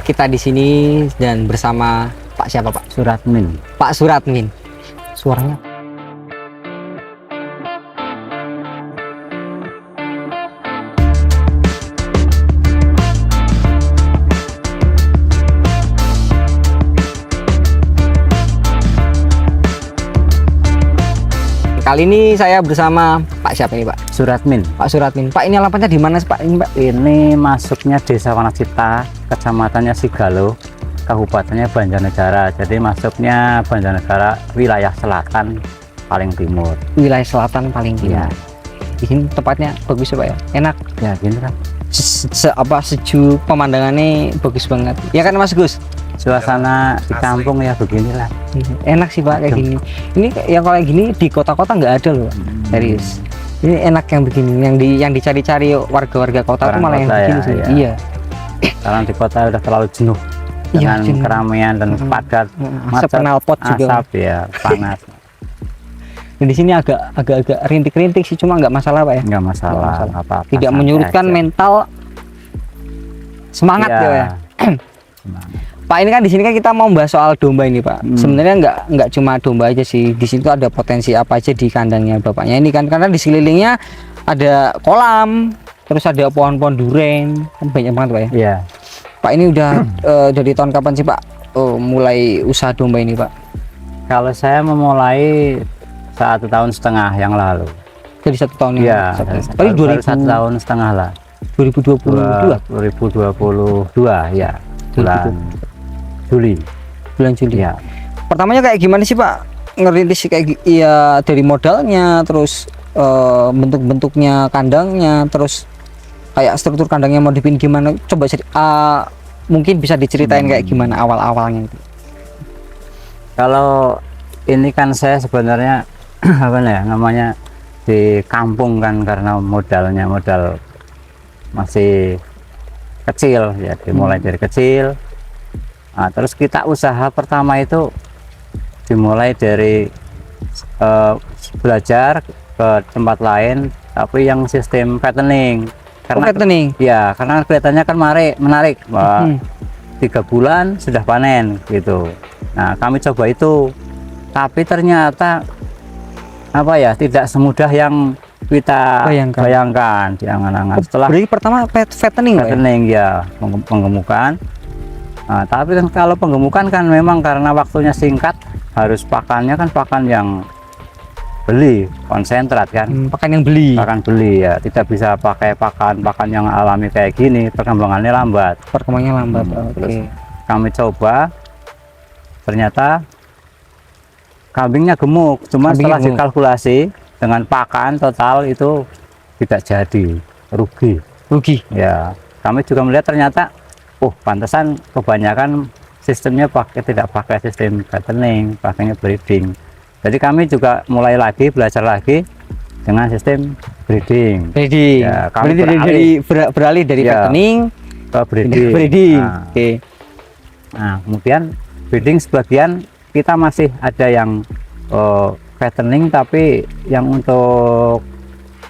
Kita di sini dan bersama Pak siapa Pak? Suratmin. Pak Suratmin. Suaranya. Kali ini saya bersama Pak siapa ini Pak? Suratmin. Pak Suratmin. Pak, ini alamatnya di mana sih Pak? Ini Pak? Ini masuknya Desa Wanacipta, kecamatannya Sigalo, kabupatennya Banjarnegara. Jadi masuknya Banjarnegara wilayah selatan paling timur. Wilayah selatan paling timur. Ya, Di sini tempatnya bagus ya Pak ya? Enak. ya gini kan. Sejuk, pemandangannya bagus banget. Ya kan Mas Gus? Suasana di kampung ya beginilah. Enak sih Pak kayak gini. Ini yang kalau gini di kota-kota nggak ada loh Pak. Serius. Ini enak yang begini, yang dicari-cari warga-warga kota tuh Orang malah yang kota begini ya, sih. ya. Iya. Karena di kota udah terlalu jenuh Iya, dengan jenuh. keramaian dan padat, Asap knalpot juga. asap ya, panas. Dan di sini agak rintik-rintik sih, cuma nggak masalah Pak ya. Nggak masalah, apa-apa. Tidak santai menyurutkan aja. mental, semangat Iya. ya Pak ya. Semangat. Pak, ini kan di sini kan kita mau bahas soal domba ini Pak. Sebenarnya nggak cuma domba aja sih. Di situ ada potensi apa aja di kandangnya bapaknya ini kan, karena di sekelilingnya ada kolam, terus ada pohon-pohon duren, kan banyak banget Pak ya. Iya. Pak, ini udah dari tahun kapan sih Pak mulai usaha domba ini Pak? Kalau saya memulai 1,5 tahun yang lalu. Jadi 1 tahun Iya, yang baru lalu. 1,5 tahun lah. 2022 2022 ya, bulan Juli. bulan Juli. Ya, Pertamanya kayak gimana sih Pak? Ngerintis kayak ya dari modalnya, terus bentuk-bentuknya kandangnya, terus kayak struktur kandangnya mau dipin gimana? Coba mungkin bisa diceritain kayak gimana awal-awalnya itu. kalau ini kan saya sebenarnya apa ya namanya di kampung kan, karena modal masih kecil ya, dimulai dari kecil. Nah, terus kita usaha pertama itu dimulai dari belajar ke tempat lain, tapi yang sistem fattening. Karena Fattening. ya, karena kelihatannya kan menarik. Wah, 3 bulan sudah panen gitu. Nah, kami coba itu, tapi ternyata apa ya, tidak semudah yang kita bayangkan di angan-angan. Setelah Berarti pertama fattening Pak ya? fattening ya, penggemukan. Nah, tapi kan kalau penggemukan kan memang karena waktunya singkat, harus pakannya kan pakan yang beli konsentrat kan. Pakan yang beli. Pakan beli ya, tidak bisa pakai pakan yang alami kayak gini, perkembangannya lambat. Perkembangannya lambat. Terus Oke. kami coba, ternyata kambingnya gemuk, cuma Kambingnya setelah gemuk. dikalkulasi dengan pakan total itu tidak jadi, rugi ya. Kami juga melihat ternyata pantesan kebanyakan sistemnya tidak pakai sistem fattening, pakainya breeding. Jadi kami juga mulai lagi belajar lagi dengan sistem breeding. Ya, kami beralih dari Ya, fattening ke breeding. breeding. Nah, Oke. nah, kemudian breeding sebagian kita masih ada yang fattening, tapi yang untuk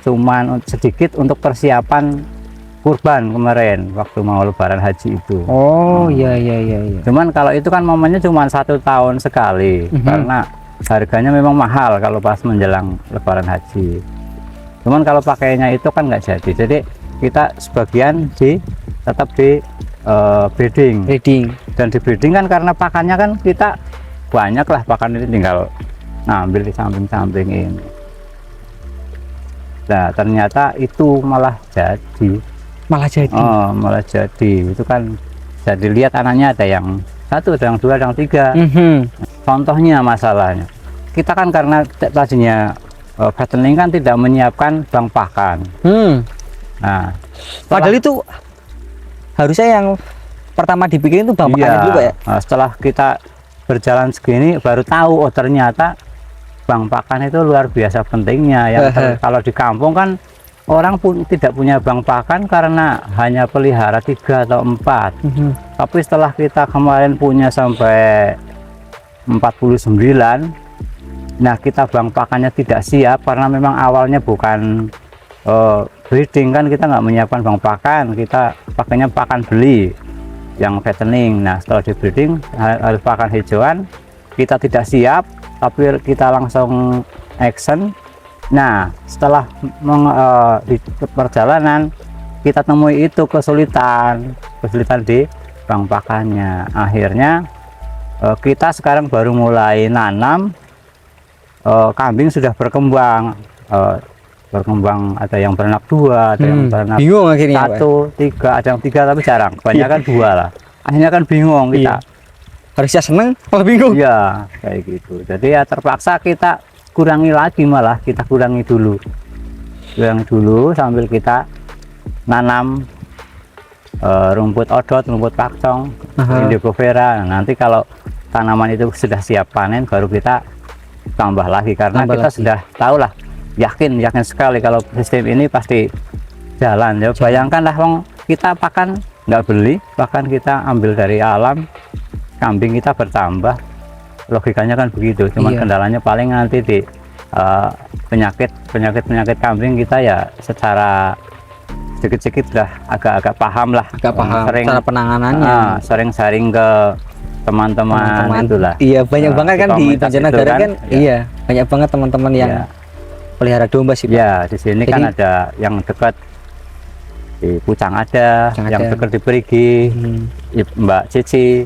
cuman sedikit untuk persiapan kurban kemarin waktu mau lebaran haji itu. Oh iya. Cuman kalau itu kan momennya cuma 1 tahun sekali, karena harganya memang mahal kalau pas menjelang lebaran haji. Cuman kalau pakainya itu kan nggak jadi, jadi kita sebagian tetap di breeding. Dan di breeding kan karena pakannya kan kita banyak lah, pakan itu tinggal ngambil di samping-samping ini. Nah, ternyata itu malah jadi. Malah jadi. Itu kan jadi lihat anaknya ada yang 1, ada yang 2, ada yang 3. Contohnya masalahnya, kita kan karena tadinya fattening kan tidak menyiapkan bank pakan. Nah, Padahal itu harusnya yang pertama dipikirin itu bank pakannya dulu Pak ya. Nah, setelah kita berjalan segini baru tahu ternyata bank pakan itu luar biasa pentingnya. Yang kalau di kampung kan orang pun tidak punya bank pakan karena hanya pelihara 3 atau 4. Tapi setelah kita kemarin punya sampai 49, nah kita bank pakannya tidak siap karena memang awalnya bukan breeding kan, kita nggak menyiapkan bank pakan, kita pakainya pakan beli. yang fattening. Nah, setelah di breeding harus pakan hijauan, kita tidak siap tapi kita langsung action. Nah, setelah di perjalanan kita temui itu kesulitan di bank pakannya. Akhirnya kita sekarang baru mulai nanam. Kambing sudah berkembang, ada yang beranak 2, ada yang beranak bingung akhirnya 1, 3, ada yang 3 tapi jarang, kebanyakan 2 lah. Akhirnya kan bingung kita. Harusnya seneng malah bingung. Iya, kayak gitu. Jadi ya terpaksa kita kurangi lagi, malah kita kurangi dulu sambil kita nanam rumput odot, rumput pakcong, indigo vera. Nah, nanti kalau tanaman itu sudah siap panen baru kita tambah lagi, karena kita sudah tahu lah, yakin sekali kalau sistem ini pasti jalan ya. Bayangkanlah kita pakan nggak beli, pakan kita ambil dari alam, kambing kita bertambah, logikanya kan begitu. Cuman kendalanya paling nanti di penyakit kambing kita ya, secara sedikit sudah agak paham lah, sering cara penanganannya, sering sharing ke teman-teman itulah. Iya, banyak banget kan di Banjarnegara kan, iya banyak banget teman-teman yang pelihara domba sih Pak. Ya, di sini kan ada yang dekat di Pucang, ada yang dekat di Perigi, Mbak Cici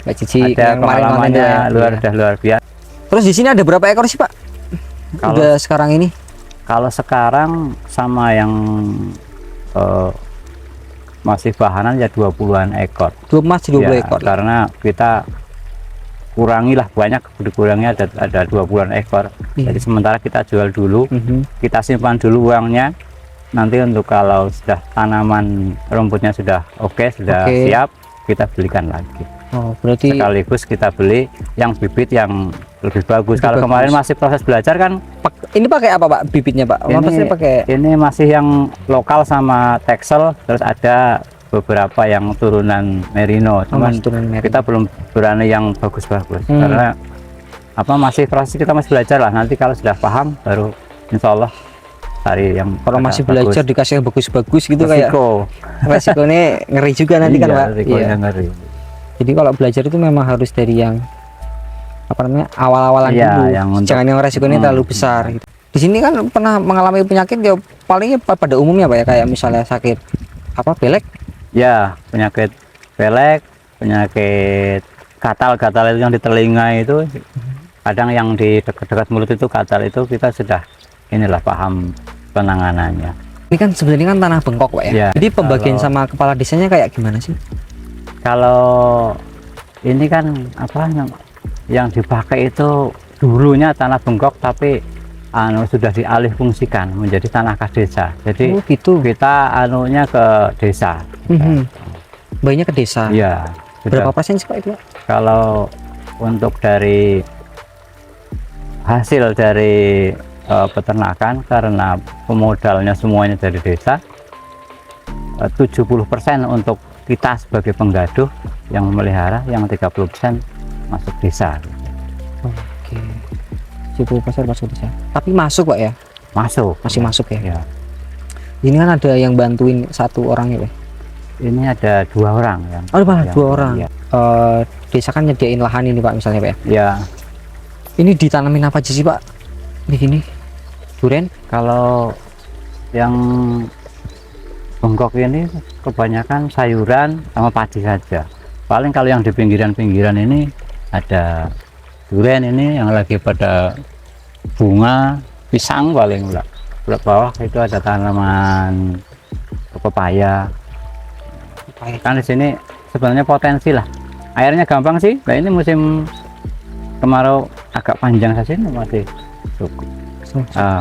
ada pengalamannya luar biasa. Terus di sini ada berapa ekor sih Pak? Udah sekarang ini? Kalau sekarang sama yang masih bahanan ya 20-an ekor. Masih 20 ekor. Karena kita kurangilah, banyak dikurangnya ada 20-an ekor. Jadi sementara kita jual dulu, kita simpan dulu uangnya. Nanti untuk kalau sudah tanaman rumputnya sudah sudah siap, kita belikan lagi. Oh, berarti sekaligus kita beli yang bibit yang lebih bagus. Kalau kemarin masih proses belajar kan. Ini pakai apa Pak bibitnya Pak? Ini masih yang lokal sama Texel, terus ada beberapa yang turunan Merino. Cuman kita belum berani yang bagus-bagus karena masih proses, kita masih belajar lah. Nanti kalau sudah paham baru insya Allah cari yang, kalau masih belajar bagus, dikasih yang bagus-bagus gitu, resikonya ngeri juga nanti kan Pak. Iya, ngeri. Jadi kalau belajar itu memang harus dari yang awal-awalan dulu, jangan yang resikonya terlalu besar gitu. Di sini kan pernah mengalami penyakit ya, palingnya pada umumnya Pak ya, kayak misalnya sakit belek ya, penyakit belek, penyakit gatal itu yang di telinga itu, kadang yang di dekat mulut itu gatal, itu kita sudah paham penanganannya. Ini kan sebenarnya kan tanah bengkok Pak ya. Jadi pembagian sama kepala desanya kayak gimana sih? Kalau ini kan yang dipakai itu dulunya tanah bengkok, tapi sudah dialih fungsikan menjadi tanah kas desa. Jadi kita ke desa. Banyak ke desa. Iya. Berapa persen sih Pak itu? Kalau untuk dari hasil dari peternakan, karena pemodalnya semuanya dari desa, 70% untuk kita sebagai penggaduh yang memelihara, yang 30% masuk desa. Oke. 70% masuk desa. Tapi masuk Pak ya? Masih masuk ya? Ini kan ada yang bantuin 1 orang ya Pak? Ini ada 2 orang yang. Malah 2 orang. Ya. Desa kan nyediain lahan ini Pak misalnya Pak ya? Ya. Ini ditanamin apa aja sih Pak? Di sini durian? Kalau yang bengkok ini kebanyakan sayuran sama padi saja. Paling kalau yang di pinggiran-pinggiran ini ada durian, ini yang lagi pada bunga, pisang paling enggak. Bawah itu ada tanaman pepaya. Kan di sini sebenarnya potensi lah. Airnya gampang sih. Nah, ini musim kemarau agak panjang saja, masih cukup.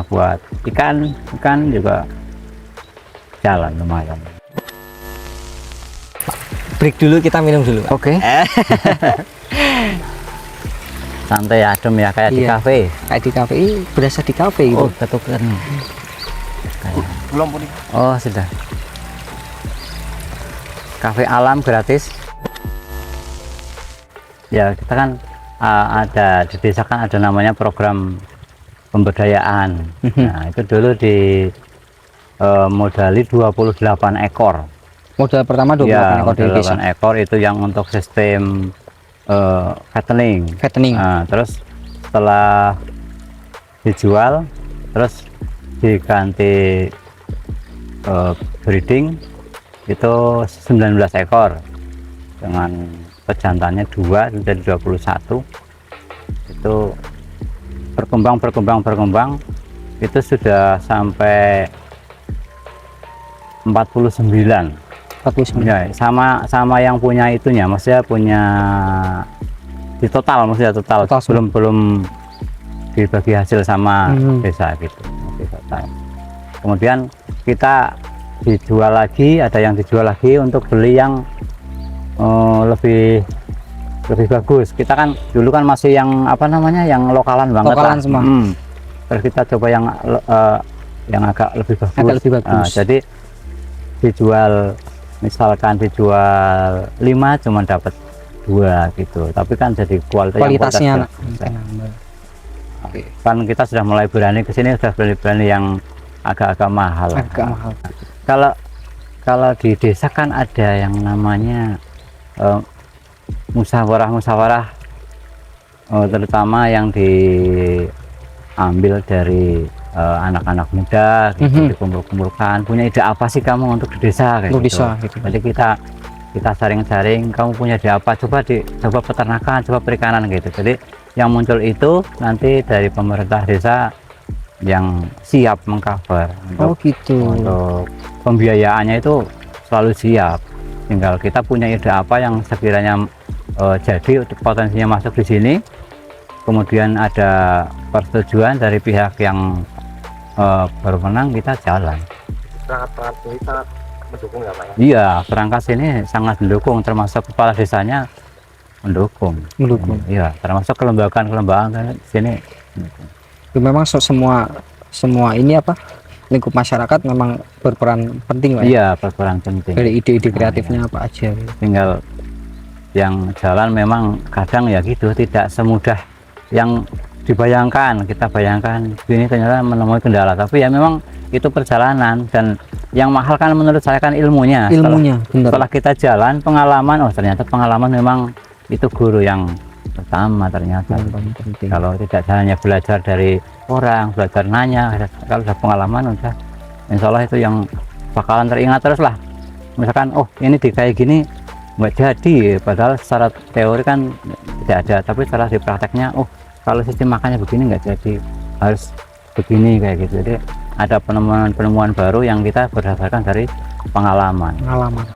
Buat ikan juga jalan lumayan. Break dulu, kita minum dulu. Oke. Santai adem ya, kayak di kafe. Kayak di kafe, berasa di kafe gitu. Ketukan. Belum pun. Oh, sudah. Kafe alam gratis. Ya, kita kan ada di desa kan ada namanya program pemberdayaan. Nah, itu dulu di modali 28 ekor Modal pertama 28 Ya, ekor dari desa. 28 ekor itu yang untuk sistem fattening. Fattening. Nah, terus setelah dijual, terus diganti breeding itu 19 ekor dengan pejantannya 2 jadi 21. Itu berkembang itu sudah sampai 49. 49. Ya, sama yang punya itunya, maksudnya punya di total, maksudnya total, Total belum dibagi hasil sama desa gitu. Masih total. Kemudian kita dijual lagi, ada yang dijual lagi untuk beli yang lebih bagus. Kita kan dulu kan masih yang apa namanya, yang lokalan banget Lokalan lah. semua. Terus kita coba yang agak lebih bagus. Agak lebih bagus. Nah, jadi dijual, misalkan dijual 5 cuma dapat 2 gitu, tapi kan jadi kualitasnya kan kita sudah mulai berani kesini, sudah berani yang agak-agak mahal. Kalau di desa kan ada yang namanya musyawarah terutama yang diambil dari anak-anak muda gitu, dikumpul-kumpulkan, punya ide apa sih kamu untuk di desa kayak gitu. Jadi kita saring-saring, kamu punya ide apa, coba peternakan, coba perikanan gitu. Jadi yang muncul itu nanti dari pemerintah desa yang siap mengcover untuk pembiayaannya, itu selalu siap. Tinggal kita punya ide apa yang sekiranya jadi potensinya masuk di sini, kemudian ada persetujuan dari pihak yang berwenang, kita jalan. Perangkat ini sangat mendukung ya Pak ya? Iya, perangkat sini sangat mendukung, termasuk kepala desanya mendukung. Iya, termasuk kelembagaan sini. Memang semua ini apa, lingkup masyarakat memang berperan penting Pak. Iya, berperan penting. Dari ide-ide kreatifnya apa aja. Tinggal yang jalan memang kadang ya gitu, tidak semudah yang dibayangkan. Kita bayangkan ini ternyata menemui kendala, tapi ya memang itu perjalanan. Dan yang mahal kan menurut saya kan ilmunya. Setelah kita jalan, pengalaman, oh ternyata pengalaman memang itu guru yang pertama ternyata. Kalau tidak hanya belajar dari orang, belajar nanya, kalau sudah pengalaman udah insya Allah itu yang bakalan teringat terus lah. Misalkan oh ini di kayak gini nggak jadi, padahal secara teori kan tidak ada, tapi secara di prakteknya oh kalau sistem makannya begini nggak jadi, harus begini kayak gitu. Jadi ada penemuan baru yang kita berdasarkan dari pengalaman.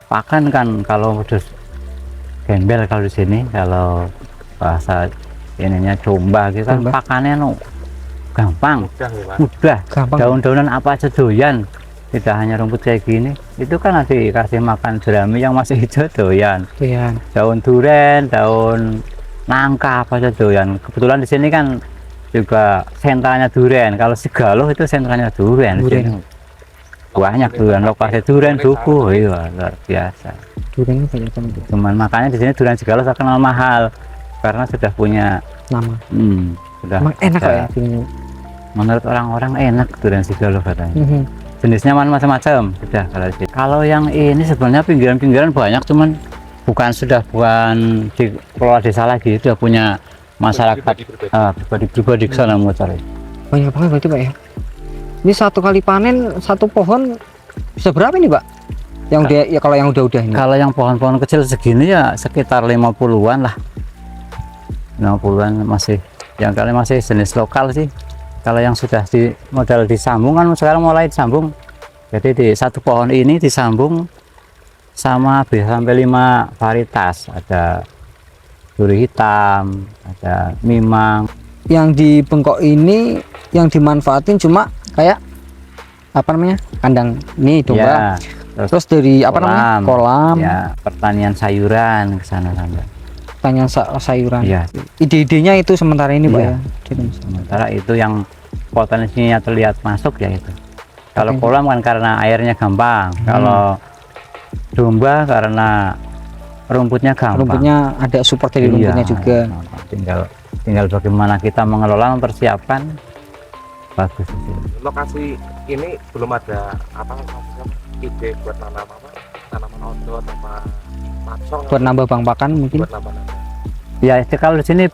Pakan kan kalau udah gembel, kalau di sini kalau bahasa ininya domba gitu kan, pakannya gampang, mudah. Daun-daunan apa aja doyan, tidak hanya rumput kayak gini. Itu kan nanti kasih makan jerami yang masih hijau doyan. Daun duren, daun nangka apa aja doyan. Kebetulan di sini kan juga sentranya duren. Kalau Sigaloh itu sentranya duren. Banyak duren, lokasi duren duku, iya luar biasa. Durennya banyak banget. Cuman makanya di sini duren Sigaloh terkenal mahal karena sudah punya nama. Sudah. Emang enak ya? Menurut orang-orang enak duren Sigaloh katanya. Jenisnya macam-macam sudah. Kalau yang ini sebenarnya pinggiran-pinggiran banyak, cuman bukan di kelola desa lagi, sudah punya masyarakat pribadi ke sana mau cari. Banyak banget berarti Pak ya. Ini satu kali panen satu pohon bisa berapa ini Pak? Yang dia ya, kalau yang udah ini. Kalau yang pohon-pohon kecil segini ya sekitar 50-an lah. 50-an masih. Yang kali masih jenis lokal sih. Kalau yang sudah di modal disambung kan sekarang mulai disambung. Jadi di satu pohon ini disambung sama bisa sampai 5 varietas. Ada duri hitam, ada mimang. Yang di bengkok ini yang dimanfaatin cuma kayak apa namanya, kandang ini domba. Ya, terus dari apa namanya, kolam. Ya, pertanian sayuran ke sana. Pertanian sayuran. Ya. Ide-idenya itu sementara ini Pak ya. Sementara itu yang potensinya terlihat masuk ya itu. Kalau kolam kan karena airnya gampang. Kalau domba karena rumputnya gampang. Rumputnya ada support dari rumputnya juga. Tinggal bagaimana kita mengelola, mempersiapkan. Bagus itu. Lokasi ini belum ada ide buat nanam apa? tanaman outdoor sama macong buat nambah bang pakan mungkin. buat nambah-nambah. Ya itu kalau di sini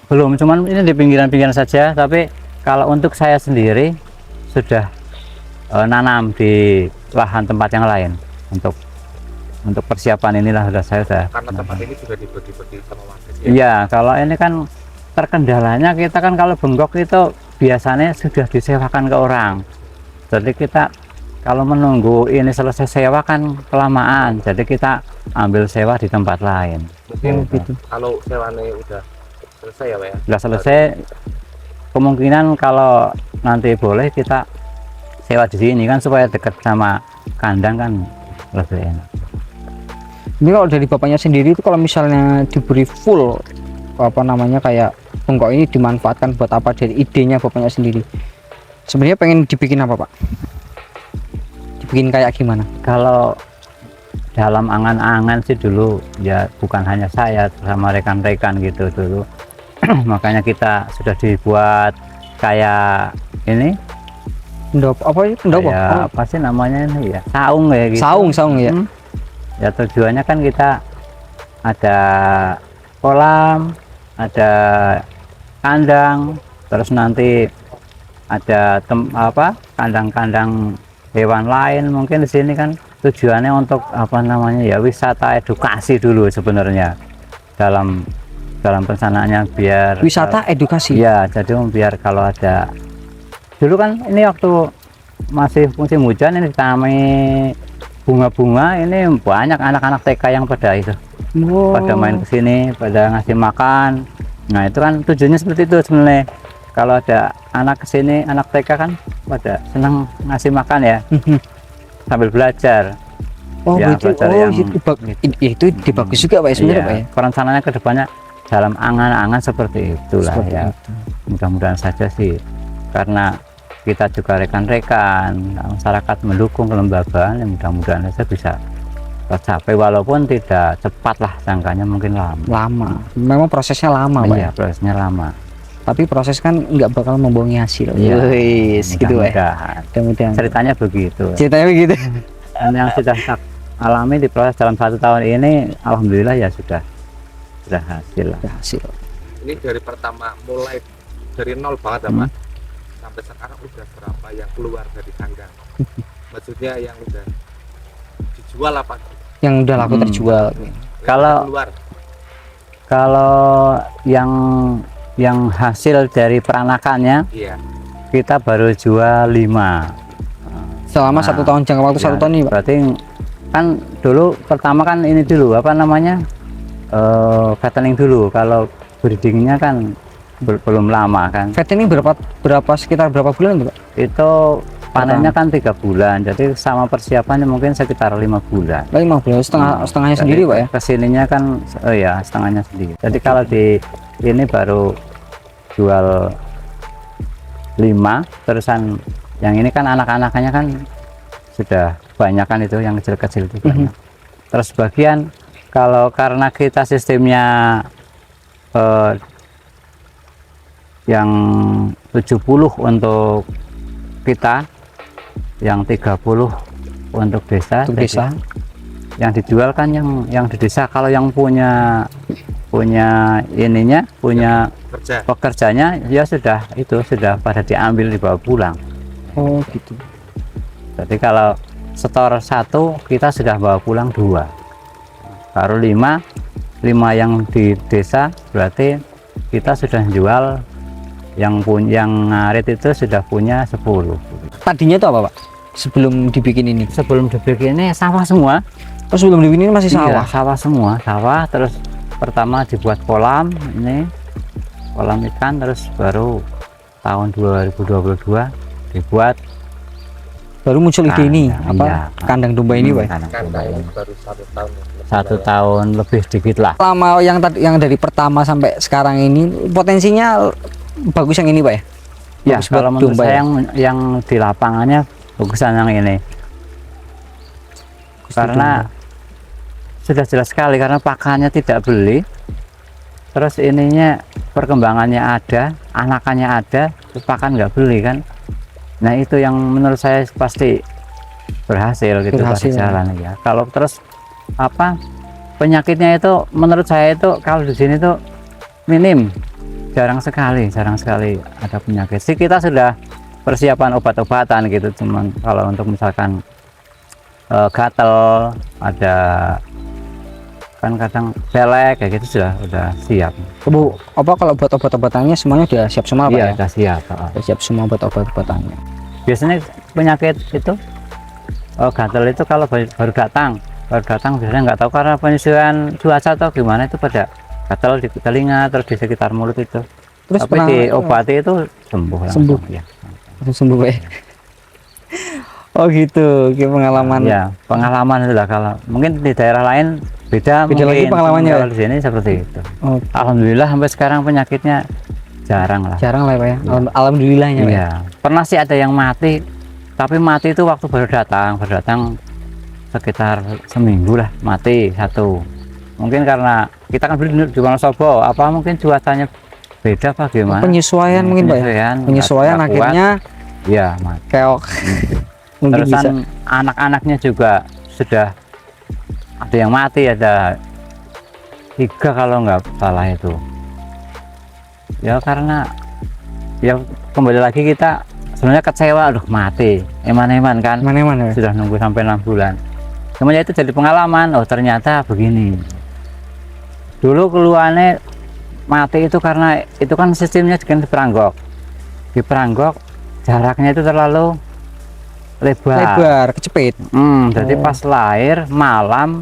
belum, cuman ini di pinggiran-pinggiran saja. Tapi kalau untuk saya sendiri sudah nanam di lahan tempat yang lain untuk persiapan inilah saya sudah. Karena tempat ini juga dibagi-bagi sama warga. Iya, kalau ini kan terkendalanya kita kan kalau bengkok itu biasanya sudah disewakan ke orang. Jadi kita kalau menunggu ini selesai sewa kan kelamaan. Jadi kita ambil sewa di tempat lain. Mungkin gitu. kalau sewanya udah selesai ya Pak ya. Sudah selesai, kemungkinan kalau nanti boleh kita sewa di sini kan supaya dekat sama kandang kan lebih enak. Ini kalau dari bapaknya sendiri itu kalau misalnya diberi full apa namanya kayak bengkok ini dimanfaatkan buat apa, dari idenya bapaknya sendiri sebenarnya pengen dibikin apa Pak? Dibikin kayak gimana? Kalau dalam angan-angan sih dulu ya bukan hanya saya sama rekan-rekan gitu dulu. Makanya kita sudah dibuat kayak ini Pendop apa ya? Pendop kayak apa? apa sih namanya ini ya, saung ya gitu. Saung ya. Ya tujuannya kan kita ada kolam, ada kandang, terus nanti ada kandang-kandang hewan lain. Mungkin di sini kan tujuannya untuk apa namanya ya, wisata edukasi dulu sebenarnya dalam perencanaannya, biar Wisata edukasi. ya, jadi biar kalau ada dulu kan ini waktu masih musim hujan ini ditanami bunga-bunga, ini banyak anak-anak TK yang pada itu pada main ke sini, pada ngasih makan. Nah itu kan tujuannya seperti itu sebenarnya. Kalau ada anak kesini, anak TK kan pada senang ngasih makan ya, sambil belajar. Oh Ya, gitu. belajar Oh yang itu bagus juga Pak ya sebenarnya Pak ya. Perencanaannya ke depannya dalam angan-angan seperti itulah Seperti ya. itu. Mudah-mudahan saja sih, karena kita juga rekan-rekan masyarakat mendukung kelembagaan, yang mudah-mudahan saja bisa tercapai walaupun tidak cepat lah, jangkanya mungkin Lama. Memang prosesnya lama Pak ya. Iya, prosesnya lama. Tapi proses kan nggak bakal membohongi hasil. Iya, Wis, gitu Pak. mudah-mudahan. Mudah-mudahan. Ceritanya begitu. Ceritanya begitu. Dan yang sudah tak alami di proses dalam 1 tahun ini, alhamdulillah ya sudah hasil lah. Hasil. Ini dari pertama mulai dari nol banget ya Pak. Sampai sekarang udah berapa yang keluar dari kandang? Maksudnya yang udah dijual apa? Yang udah laku terjual. Yang Kalau- keluar Kalau yang hasil dari peranakannya iya. kita baru jual 5. Selama Nah, 1 tahun, jangka waktu 1 tahun ini Pak. Berarti kan dulu pertama kan ini dulu apa namanya, fattening dulu. Kalau breedingnya kan belum lama kan. Fattening berapa sekitar berapa bulan tuh Pak? Itu panennya kan 3 bulan, jadi sama persiapannya mungkin sekitar 5 bulan. 5 bulan setengahnya Jadi sendiri Pak ya. kesininya kan ya setengahnya sendiri. Jadi kalau di ini baru jual 5, terusan yang ini kan anak-anaknya kan sudah banyak kan, itu yang kecil-kecil itu banyak. Terus bagian kalau karena kita sistemnya yang 70 untuk kita, yang 30 untuk desa. Untuk Jadi desa. yang dijual kan yang di desa. Kalau yang punya ininya, punya Kerja. pekerjanya ya sudah pada diambil dibawa pulang. Oh gitu. Jadi kalau setor 1 kita sudah bawa pulang 2, baru 5 yang di desa, berarti kita sudah jual yang ngarit itu sudah punya 10. Tadinya tuh apa Pak? Sebelum dibikin ini. Sebelum dibikin ini sawah semua. Oh sebelum dibikin ini masih Iya, sawah. sawah semua, sawah. Terus pertama dibuat kolam, ini kolam ikan, terus baru tahun 2022 dibuat Baru muncul ide ini kandang, apa? iya. Kandang domba ini Pak. kandang domba Kandang ini. baru 1 tahun. 1 tahun lebih dikit lah. Lama yang dari pertama sampai sekarang ini potensinya bagus yang ini Pak ya. Ya, Bagus buat kalau menurut domba saya ya? yang di lapangannya bagusan yang ini. Karena sudah jelas sekali, karena pakannya tidak beli. Terus ininya perkembangannya ada, anakannya ada, terus pakan nggak beli kan. Nah itu yang menurut saya pasti berhasil gitu pas Berhasil. jalan ya. Kalau terus apa penyakitnya itu menurut saya itu kalau di sini tuh minim, jarang sekali ada penyakit sih. Kita sudah persiapan obat-obatan gitu, cuman kalau untuk misalkan gatel ada kan kadang pelek kayak gitu udah siap. Bu, apa kalau buat obat-obatannya semuanya udah siap semua Pak Iya ya? udah siap. Udah siap semua buat obat-obatannya. Biasanya penyakit itu gatel itu kalau baru datang biasanya nggak tahu karena penyesuaian cuaca atau gimana itu pada gatel di telinga terus di sekitar mulut itu. Terus Tapi diobati itu sembuh langsung, Sembuh. ya. langsung sembuh Pak ya? Oh gitu, kayak pengalaman. Ya pengalaman itu lah. Kalau mungkin di daerah lain beda Beda lagi mungkin. pengalamannya, Kalau ya? di sini seperti itu. Oh, Alhamdulillah sampai sekarang penyakitnya jarang lah. jarang lah Pak ya. Alhamdulillahnya Pak ya. Iya. Pernah sih ada yang mati, tapi mati itu waktu baru datang sekitar seminggu lah mati satu. Mungkin karena kita kan beli di Wonosobo, apa mungkin cuacanya beda apa gimana? Penyesuaian mungkin Pak ya. Penyesuaian nggak kuat. akhirnya Iya mati. keok. Mungkin bisa. Terusan anak-anaknya juga sudah ada yang mati, ada 3 kalau nggak salah itu. Ya karena ya kembali lagi kita sebenarnya kecewa, aduh mati eman-eman kan, Mana-mana ya? sudah nunggu sampai 6 bulan. Kemudian itu jadi pengalaman, oh ternyata begini. Dulu keluarnya mati itu karena itu kan sistemnya dengan di peranggok jaraknya itu terlalu lebar, kecepit. Jadi Oh. pas lahir malam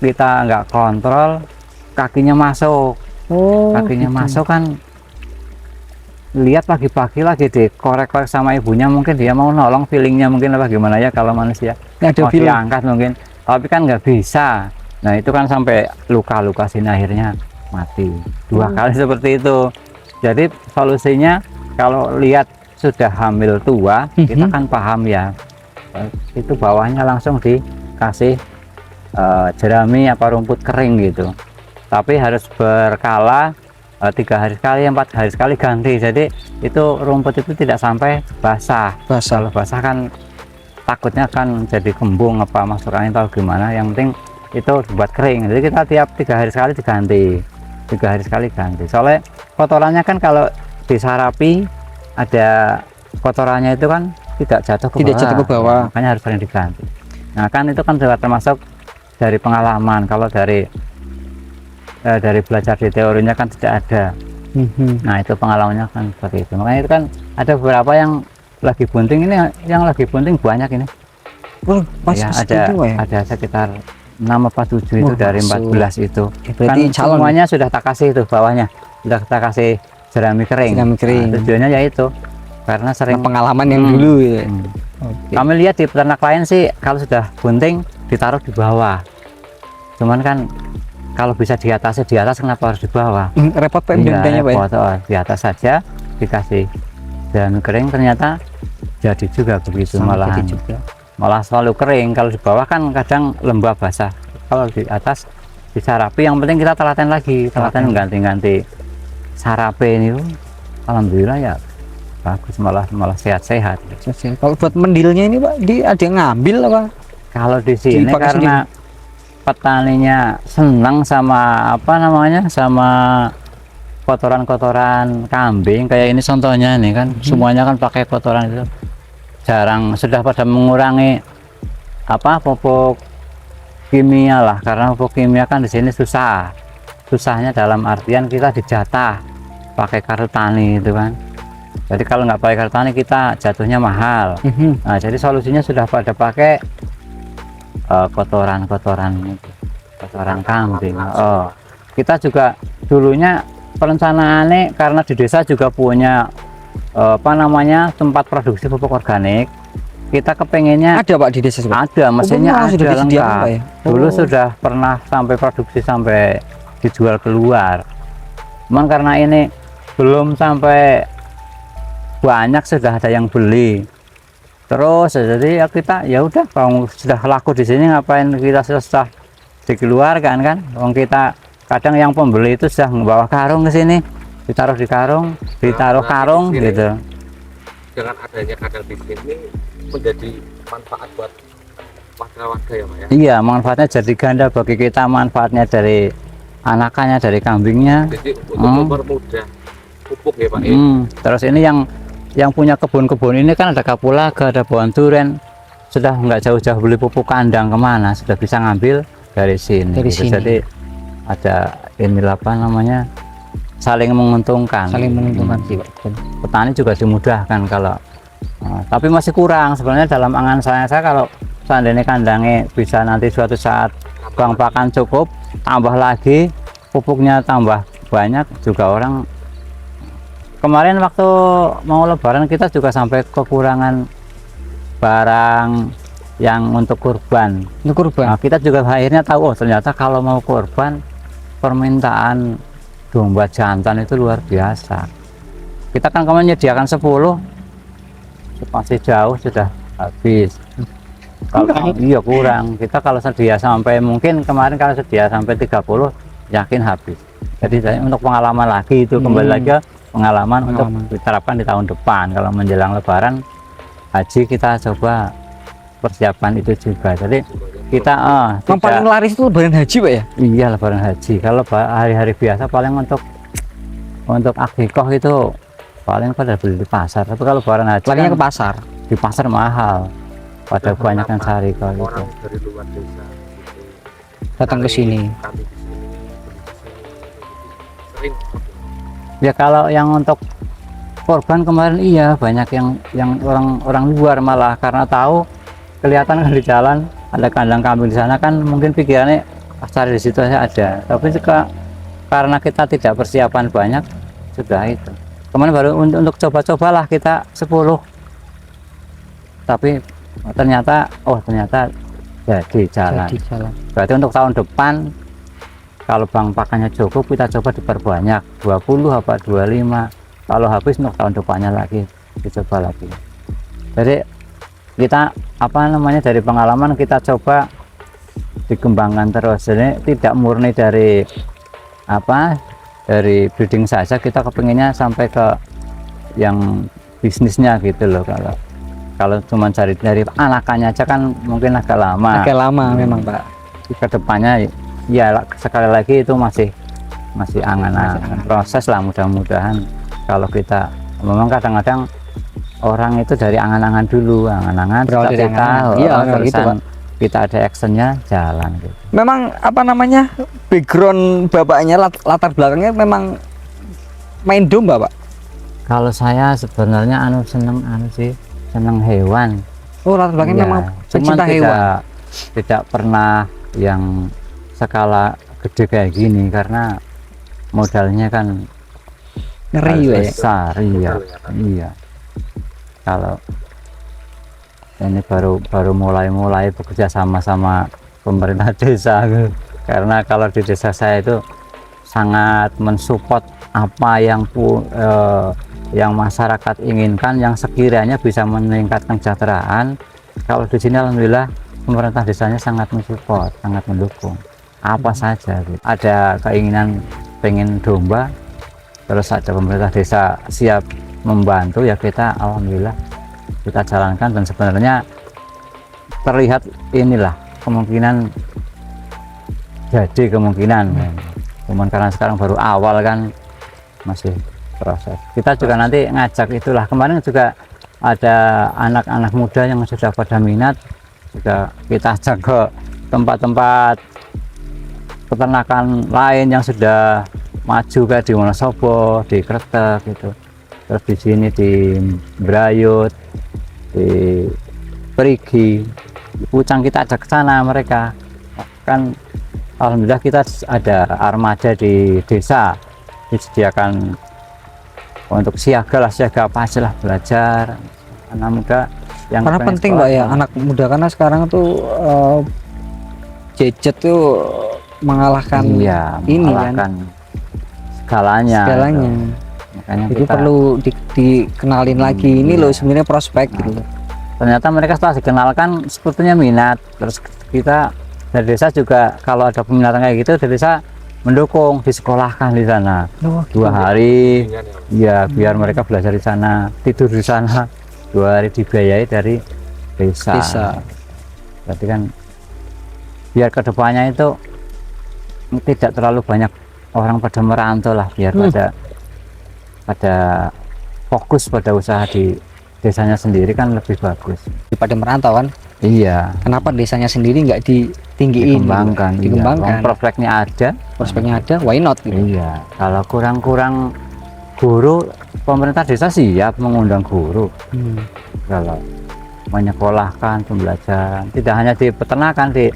kita nggak kontrol kakinya masuk. Oh, Kakinya gitu. masuk kan, lihat pagi-pagi lagi dikorek-korek sama ibunya, mungkin dia mau nolong, feelingnya mungkin apa gimana ya kalau manusia Ini ada mau film. diangkat mungkin, tapi kan nggak bisa. Nah itu kan sampai luka-luka sini akhirnya mati 2 kali seperti itu. Jadi solusinya kalau lihat sudah hamil tua, kita kan paham ya, itu bawahnya langsung dikasih jerami apa rumput kering gitu, tapi harus berkala 3 hari sekali, 4 hari sekali ganti. Jadi itu rumput itu tidak sampai basah. Basah. Kalau basah kan takutnya kan jadi kembung apa masuk angin atau gimana. Yang penting itu dibuat kering. Jadi kita tiap 3 hari sekali diganti, 3 hari sekali ganti. Soalnya kotorannya kan kalau disarapi ada kotorannya itu kan tidak jatuh ke Tidak bawah. jatuh ke bawah. Makanya harus sering diganti. Nah kan itu kan juga termasuk dari pengalaman. Kalau dari belajar di teorinya kan tidak ada. Nah itu pengalamannya kan seperti itu. Makanya itu kan ada beberapa yang lagi bunting, ini yang lagi bunting banyak ini Oh, pas ya, segitu, Pak ya? ada sekitar 6 apa 7 itu Wah, dari masuk. 14 itu Berarti kan calon. semuanya sudah tak kasih itu bawahnya, sudah kita kasih jerami kering. Jerami kering. Nah, tujuannya ya itu karena sering Pengalaman yang dulu ya. Oke. kami lihat di peternak lain sih kalau sudah bunting ditaruh di bawah, cuman kan kalau bisa di atas kenapa harus di bawah? Repot Pak Iya, bedanya Pak ya? repot. Oh, di atas saja dikasih jerami kering, ternyata jadi juga begitu. Sama Malahan jadi juga. malah selalu kering. Kalau di bawah kan kadang lembab basah, kalau di atas disarapi. Yang penting kita telaten lagi, telaten ganti-ganti sarape ini. Alhamdulillah ya bagus, malah sehat-sehat. Sosial. Kalau buat mendilnya ini Pak, ada yang ngambil apa? Kalau di sini Dipakai karena petaninya senang sama apa namanya, sama kotoran-kotoran kambing kayak ini contohnya nih kan, semuanya kan pakai kotoran itu. Jarang, sudah pada mengurangi apa pupuk kimia lah, karena pupuk kimia kan di sini susahnya dalam artian kita dijatah pakai kartu tani itu kan. Jadi kalau nggak pakai kartu tani kita jatuhnya mahal. Nah jadi solusinya sudah pada pakai kotoran kambing. Oh, kita juga dulunya perencanaannya karena di desa juga punya apa namanya tempat produksi pupuk organik. Kita kepengennya Ada Pak di desa Pak? ada, mesinnya Oh, sudah ada disediakan, lengkap. Pak, ya? Dulu Oh. sudah pernah sampai produksi sampai dijual keluar. Cuman karena ini belum sampai banyak, sudah ada yang beli. Terus jadi ya kita ya udah, kalau sudah laku di sini ngapain kita susah dikeluarkan kan? Wong kita kadang yang pembeli itu sudah membawa karung ke sini, ditaruh di karung, ditaruh karung di sini. gitu. Dengan adanya kandang di sini menjadi manfaat buat warga ya Pak ya. Iya, manfaatnya jadi ganda bagi kita, manfaatnya dari anakannya, dari kambingnya. Jadi untuk mempermudah pupuk ya Pak ya. Terus ini yang punya kebun-kebun ini kan ada kapulaga, ada pohon duren, sudah nggak jauh-jauh beli pupuk kandang kemana, sudah bisa ngambil dari sini. Dari sini. Jadi ada inilah apa namanya, saling menguntungkan. Saling menguntungkan sih Pak. Petani juga dimudahkan kalau tapi masih kurang sebenarnya dalam angan saya kalau seandainya kandangnya bisa nanti suatu saat bang pakan cukup, tambah lagi pupuknya tambah banyak, juga orang kemarin waktu mau lebaran kita juga sampai kekurangan barang yang untuk kurban. Untuk kurban. Nah, kita juga akhirnya tahu, oh ternyata kalau mau kurban permintaan domba jantan itu luar biasa. Kita kan kemarin menyediakan 10, masih jauh sudah habis. Kalau iya kurang, kita kalau sedia sampai mungkin kemarin kalau sedia sampai 30 yakin habis. Jadi saya untuk pengalaman lagi itu kembali lagi pengalaman untuk diterapkan di tahun depan kalau menjelang lebaran haji, kita coba persiapan itu juga. Jadi kita Yang paling laris itu lebaran haji Pak ya? iya lebaran haji. Kalau hari-hari biasa paling untuk akikoh itu paling pada beli di pasar, tapi kalau lebaran haji Larinya kan ke pasar. di pasar mahal, pada banyak yang cari kalau gitu. Orang dari luar desa gitu, Datang ke sini. kami di sini, sering Ya kalau yang untuk korban kemarin iya banyak yang orang luar malah karena tahu kelihatan kan di jalan ada kandang kambing di sana, kan mungkin pikirannya cari di situ aja ada, tapi juga karena kita tidak persiapan banyak sudah itu. Kemarin baru untuk coba-cobalah kita 10, tapi ternyata jadi jalan. Jadi jalan. Berarti untuk tahun depan kalau bang pakannya cukup kita coba diperbanyak 20 apa 25, kalau habis untuk tahun depannya lagi dicoba lagi. Jadi kita apa namanya, dari pengalaman kita coba dikembangkan terus. Jadi tidak murni dari breeding saja, kita kepinginnya sampai ke yang bisnisnya gitu loh. Kalau cuma cari dari anakannya aja kan mungkin agak lama. Agak lama memang Pak. Kedepannya ya sekali lagi itu masih angan-angan proses lah, mudah-mudahan. Kalau kita memang kadang-kadang orang itu dari angan-angan dulu, angan-angan cita-cita, iya terusan gitu Pak. kita ada actionnya jalan gitu. Memang apa namanya, background bapaknya, latar belakangnya memang main domba Pak. Kalau saya sebenarnya seneng hewan. Oh, latar belakangnya Ya, memang cuman pecinta hewan. tidak pernah yang skala gede kayak gini karena modalnya kan Ngeri harus ya. besar. Iya. Kalau ini baru mulai bekerja sama pemerintah desa karena kalau di desa saya itu sangat mensupport apa yang masyarakat inginkan, yang sekiranya bisa meningkatkan kesejahteraan. Kalau di sini alhamdulillah pemerintah desanya sangat mensupport, sangat mendukung apa saja gitu. Ada keinginan pengen domba, terus ada pemerintah desa siap membantu, ya kita alhamdulillah kita jalankan. Dan sebenarnya terlihat inilah kemungkinan cuman karena sekarang baru awal kan, masih proses. Kita juga nanti ngajak itulah, kemarin juga ada anak-anak muda yang sudah pada minat, juga kita ajak ke tempat-tempat peternakan lain yang sudah maju kayak di Wonosobo, di Kretek gitu, terus di sini di Brayut, di Perigi, di Pucang, kita ajak ke sana. Mereka kan alhamdulillah kita ada armada di desa disediakan untuk siaga apa aja lah, belajar anak muda yang Karena penting Pak ya, anak muda, karena sekarang tuh gadget tuh mengalahkan mengalahkan segalanya. Makanya Jadi kita perlu dikenalin lagi ini loh sebenarnya prospek gitu. Ternyata mereka setelah dikenalkan sepertinya minat. Terus kita dari desa juga kalau ada peminatan kayak gitu dari desa mendukung, disekolahkan di sana 2 hari ya, biar mereka belajar di sana, tidur di sana 2 hari, dibiayai dari desa. Berarti kan biar kedepannya itu tidak terlalu banyak orang pada merantau lah, biar pada fokus pada usaha di desanya sendiri kan lebih bagus. Daripada merantau kan, Iya, kenapa desanya sendiri nggak ditinggiin, dikembangkan, gitu? Dikembangkan. Iya. Prospeknya ada. Prospeknya ada, why not gitu. Iya, kalau kurang guru, pemerintah desa siap mengundang guru. Kalau menyekolahkan pembelajaran, tidak hanya di peternakan, di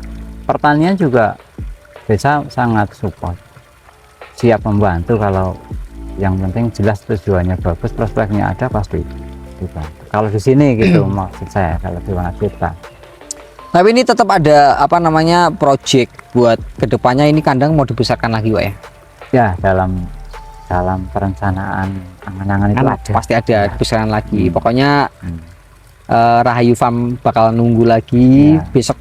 pertanian juga desa sangat support, siap membantu. Kalau yang penting jelas tujuannya bagus, prospeknya ada, pasti dibantu. Kalau di sini gitu maksud saya, kalau di Wanacipta. Tapi ini tetap ada apa namanya project buat kedepannya, ini kandang mau dibesarkan lagi Pak ya? Ya, dalam perencanaan angan-angan itu Kan ada. pasti ada Ya. dibesarkan lagi. Pokoknya Hmm. Rahayu Farm bakal nunggu lagi. Ya. Besok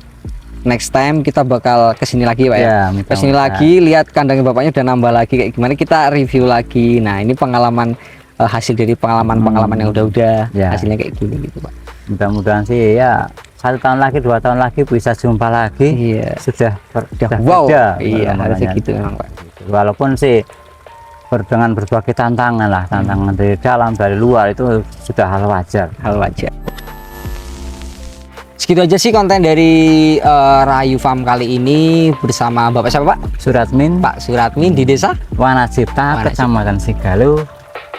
next time kita bakal kesini lagi Pak ya? Ya, Kesini mudah-mudahan. lagi, lihat kandangnya bapaknya udah nambah lagi kayak gimana, kita review lagi. Nah ini pengalaman, hasil dari pengalaman yang udah Ya. hasilnya kayak gini gitu Pak. Mudah-mudahan sih ya 1 tahun lagi, 2 tahun lagi bisa jumpa lagi. Iya. Sudah Wow, beda iya harusnya perkembangannya. gitu memang Pak. Walaupun sih dengan berbagai tantangan lah, tantangan dari dalam dari luar itu sudah hal wajar. Hal wajar. Segitu aja sih konten dari Rahayu Farm kali ini bersama Bapak siapa Pak? Suratmin Pak Suratmin di desa Wanacipta, Wanacipta. Kecamatan Sigalu,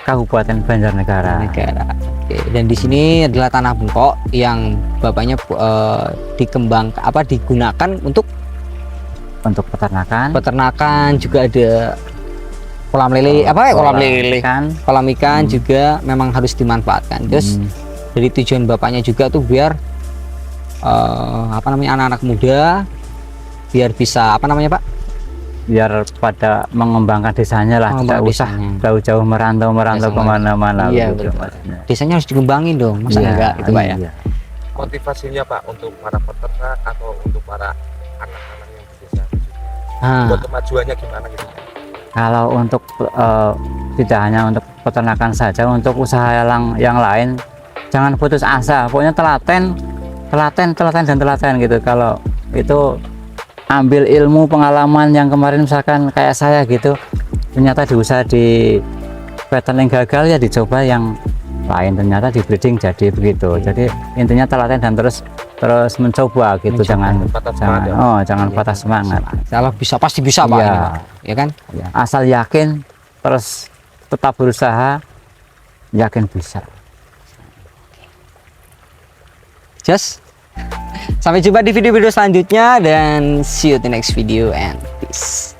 Kabupaten Banjarnegara. Negara. Oke, dan di sini adalah tanah bengkok yang bapaknya digunakan untuk Untuk peternakan, peternakan, juga ada kolam lele, kolam lele, ikan. kolam ikan juga memang harus dimanfaatkan. Terus dari tujuan bapaknya juga tuh biar anak-anak muda biar bisa Pak? Biar pada mengembangkan desanya lah, tidak Mengembangkan usah desanya. jauh-jauh merantau Desanya. kemana-mana. Iya, begitu betul. maksudnya. Desanya harus dikembangin dong, masa Iya, enggak gitu Pak ya? iya. Motivasinya Pak untuk para peternak atau untuk para anak-anak yang di desa Nah, buat kemajuannya gimana gitu? Kalau untuk tidak hanya untuk peternakan saja, untuk usaha yang lain jangan putus asa. Pokoknya telaten gitu. Kalau itu ambil ilmu pengalaman yang kemarin misalkan kayak saya gitu, ternyata di usaha di peternak gagal, ya dicoba yang lain, ternyata di breeding jadi begitu. Jadi intinya telaten dan terus mencoba gitu. Jangan patah semangat. salah bisa, pasti bisa Pak, Iya. ini, Pak. Ya kan? Ya, asal yakin, terus tetap berusaha, yakin bisa. Just sampai jumpa di video-video selanjutnya dan see you the next video and peace.